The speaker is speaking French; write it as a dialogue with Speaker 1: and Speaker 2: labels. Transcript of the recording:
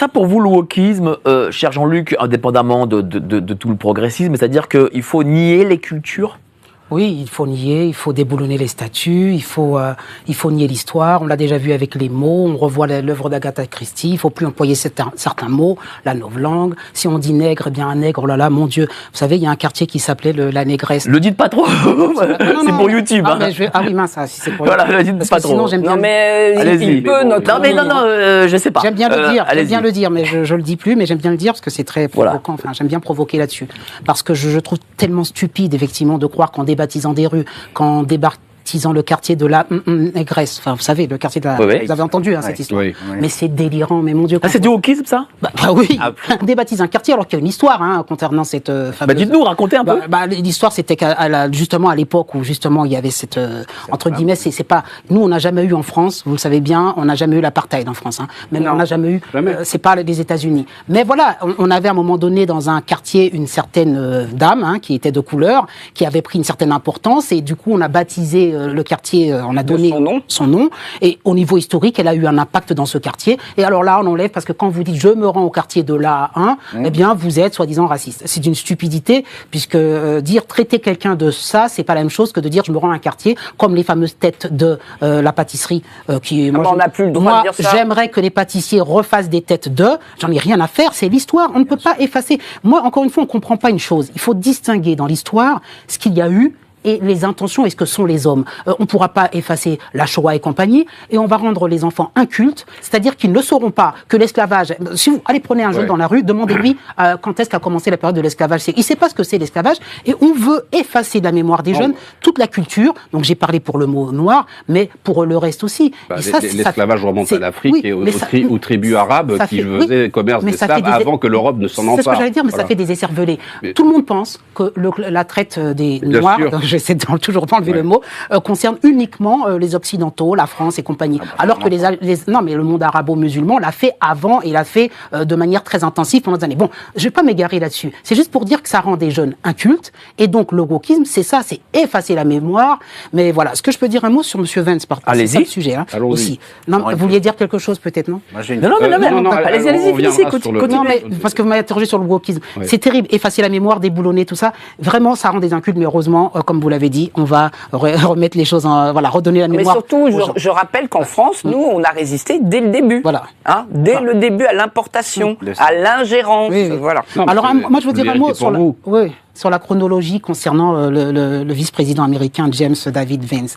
Speaker 1: Ça, pour vous, le wokisme, cher Jean-Luc, indépendamment de tout le progressisme, c'est-à-dire qu'il faut nier les cultures?
Speaker 2: Oui, il faut nier, il faut déboulonner les statues, il faut nier l'histoire. On l'a déjà vu avec les mots, on revoit l'œuvre d'Agatha Christie, il faut plus employer certains mots, la novlangue. Si on dit nègre, eh bien un nègre, oh là là, mon Dieu. Vous savez, il y a un quartier qui s'appelait la Négresse.
Speaker 1: Le dites pas trop, c'est pour YouTube.
Speaker 2: Ah, oui, mince, si c'est pour
Speaker 1: YouTube. Voilà, le dites pas trop.
Speaker 2: Sinon, j'aime bien.
Speaker 3: Non, mais il peut notre.
Speaker 1: Non, mais non, je sais pas.
Speaker 2: J'aime bien le dire, mais je le dis plus, mais j'aime bien le dire parce que c'est très provoquant. Enfin, j'aime bien provoquer là-dessus. Parce que je trouve tellement stupide, effectivement, de croire qu'en baptisant des rues, qu'en baptisant le quartier de la Négresse, enfin vous savez, le quartier de la...
Speaker 1: Oui.
Speaker 2: Vous avez entendu cette histoire. Oui. Mais c'est délirant, mais mon Dieu.
Speaker 1: C'est du wokisme, ça?
Speaker 2: Oui, on débaptise un quartier alors qu'il y a une histoire concernant cette fameuse...
Speaker 1: Dites-nous, racontez un peu.
Speaker 2: L'histoire, c'était justement à l'époque où justement il y avait cette... entre guillemets, c'est pas... Nous, on n'a jamais eu en France, vous le savez bien, on n'a jamais eu l'apartheid en France. Même on n'a jamais eu... c'est pas les États-Unis. Mais voilà, on avait à un moment donné dans un quartier une certaine dame qui était de couleur, qui avait pris une certaine importance et du coup on a baptisé le quartier, on a donné son nom, et au niveau historique, elle a eu un impact dans ce quartier. Et alors là, on enlève, parce que quand vous dites « je me rends au quartier de la 1 », eh bien, vous êtes soi-disant raciste. C'est une stupidité, puisque traiter quelqu'un de ça, c'est pas la même chose que de dire « je me rends à un quartier », comme les fameuses têtes de la pâtisserie.
Speaker 3: On n'a plus le droit de dire ça.
Speaker 2: J'aimerais que les pâtissiers refassent des têtes de, j'en ai rien à faire, c'est l'histoire, on ne peut pas effacer. Moi, encore une fois, on comprend pas une chose. Il faut distinguer dans l'histoire ce qu'il y a eu et les intentions et ce que sont les hommes. On ne pourra pas effacer la Shoah et compagnie, et on va rendre les enfants incultes, c'est-à-dire qu'ils ne sauront pas que l'esclavage... Si vous allez prenez un jeune dans la rue, demandez-lui quand est-ce qu'a commencé la période de l'esclavage. Il ne sait pas ce que c'est l'esclavage, et on veut effacer de la mémoire des jeunes toute la culture. Donc j'ai parlé pour le mot noir, mais pour le reste aussi.
Speaker 4: L'esclavage remonte à l'Afrique et aux tribus arabes qui faisaient commerce d'esclaves avant que l'Europe ne s'en empare.
Speaker 2: C'est ce que j'allais dire, mais ça fait des écervelés. Tout le monde pense que la traite des Noirs... J'essaie toujours pas enlever le mot, concerne uniquement les Occidentaux, la France et compagnie. Alors que non, mais le monde arabo-musulman l'a fait avant et l'a fait de manière très intensive pendant des années. Bon, je vais pas m'égarer là-dessus. C'est juste pour dire que ça rend des jeunes incultes, et donc le wokisme, c'est ça, c'est effacer la mémoire. Mais voilà, est-ce que je peux dire un mot sur M. Vance, c'est ça le sujet, aussi. Non, vous vouliez dire quelque chose peut-être, non?
Speaker 1: Non, allez-y, finissez, continuez.
Speaker 2: Non, mais parce que vous m'avez interrogé sur le wokisme. C'est terrible, effacer la mémoire, déboulonner tout ça. Vraiment, ça rend des incultes, mais heureusement, comme vous l'avez dit, on va remettre les choses redonner la mémoire.
Speaker 3: Mais surtout, je rappelle qu'en France, nous, on a résisté dès le début.
Speaker 2: Voilà.
Speaker 3: Le début à l'importation, à l'ingérence. Voilà.
Speaker 2: Alors, moi, je veux dire un mot sur la chronologie concernant le vice-président américain James David Vance.